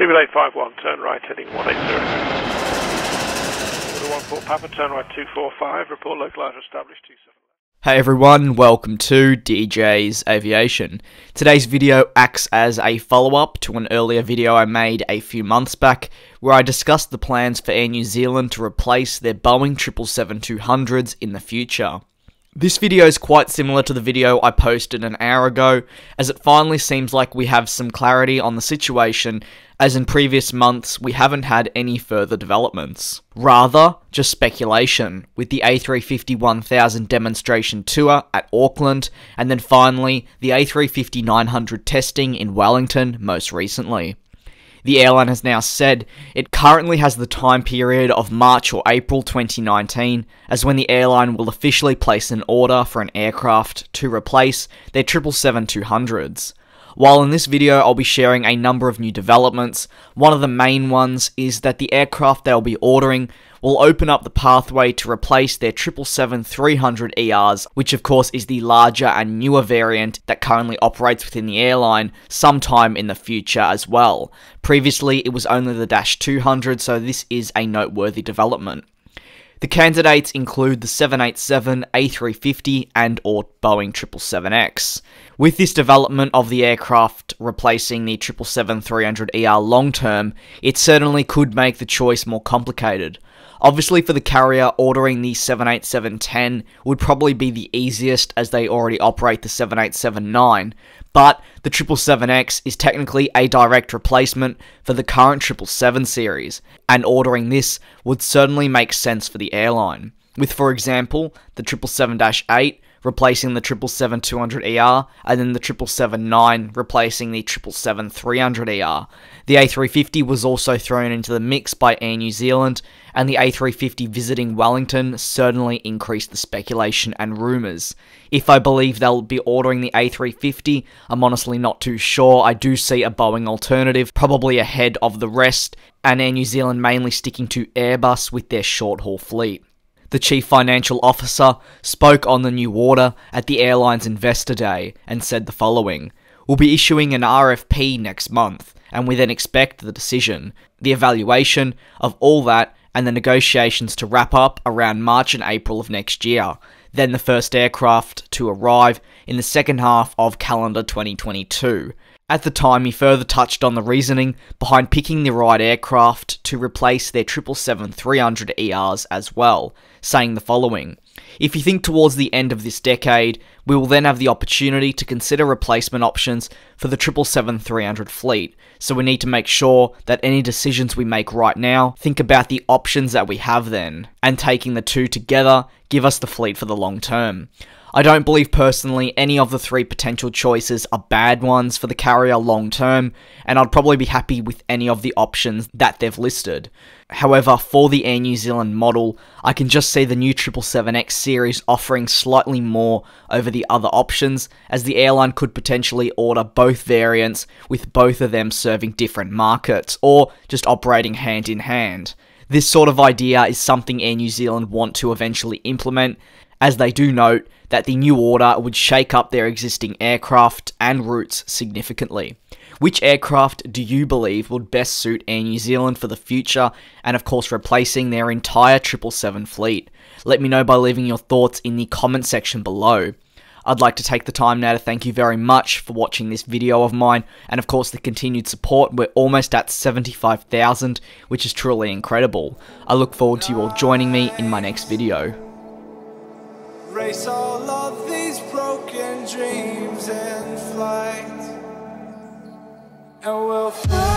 Speedbird 851, turn right heading 180. Order 14 Papa, turn right 245, report localizer established 27. Hey everyone, welcome to DJ's Aviation. Today's video acts as a follow-up to an earlier video I made a few months back, where I discussed the plans for Air New Zealand to replace their Boeing 777-200s in the future. This video is quite similar to the video I posted an hour ago, as it finally seems like we have some clarity on the situation, as in previous months we haven't had any further developments. Rather, just speculation, with the A350-1000 demonstration tour at Auckland, and then finally the A350-900 testing in Wellington most recently. The airline has now said it currently has the time period of March or April 2019 as when the airline will officially place an order for an aircraft to replace their 777-200s. While in this video I'll be sharing a number of new developments, one of the main ones is that the aircraft they'll be ordering will open up the pathway to replace their 777-300ERs, which of course is the larger and newer variant that currently operates within the airline sometime in the future as well. Previously it was only the Dash 200, so this is a noteworthy development. The candidates include the 787, A350 and or Boeing 777X. With this development of the aircraft replacing the 777-300ER long term, it certainly could make the choice more complicated. Obviously for the carrier, ordering the 787-10 would probably be the easiest as they already operate the 787-9, but the 777X is technically a direct replacement for the current 777 series, and ordering this would certainly make sense for the airline. With, for example, the 777-8 replacing the 777-200ER, and then the 777-9 replacing the 777-300ER. The A350 was also thrown into the mix by Air New Zealand, and the A350 visiting Wellington certainly increased the speculation and rumours. If I believe they'll be ordering the A350, I'm honestly not too sure. I do see a Boeing alternative, probably ahead of the rest, and Air New Zealand mainly sticking to Airbus with their short-haul fleet. The Chief Financial Officer spoke on the new order at the airline's Investor Day and said the following: "We'll be issuing an RFP next month, and we then expect the decision, the evaluation of all that, and the negotiations to wrap up around March and April of next year. Then the first aircraft to arrive in the second half of calendar 2022. At the time, he further touched on the reasoning behind picking the right aircraft to replace their 777-300ERs as well, saying the following: "If you think towards the end of this decade, we will then have the opportunity to consider replacement options for the 777-300 fleet, so we need to make sure that any decisions we make right now think about the options that we have then, and taking the two together give us the fleet for the long term." I don't believe personally any of the three potential choices are bad ones for the carrier long term, and I'd probably be happy with any of the options that they've listed. However, for the Air New Zealand model, I can just see the new 777X series offering slightly more over the other options, as the airline could potentially order both variants, with both of them serving different markets, or just operating hand in hand. This sort of idea is something Air New Zealand want to eventually implement, as they do note that the new order would shake up their existing aircraft and routes significantly. Which aircraft do you believe would best suit Air New Zealand for the future, and of course replacing their entire 777 fleet? Let me know by leaving your thoughts in the comment section below. I'd like to take the time now to thank you very much for watching this video of mine, and of course the continued support. We're almost at 75,000, which is truly incredible. I look forward to you all joining me in my next video. Race all of these broken dreams in flight, and we'll fly.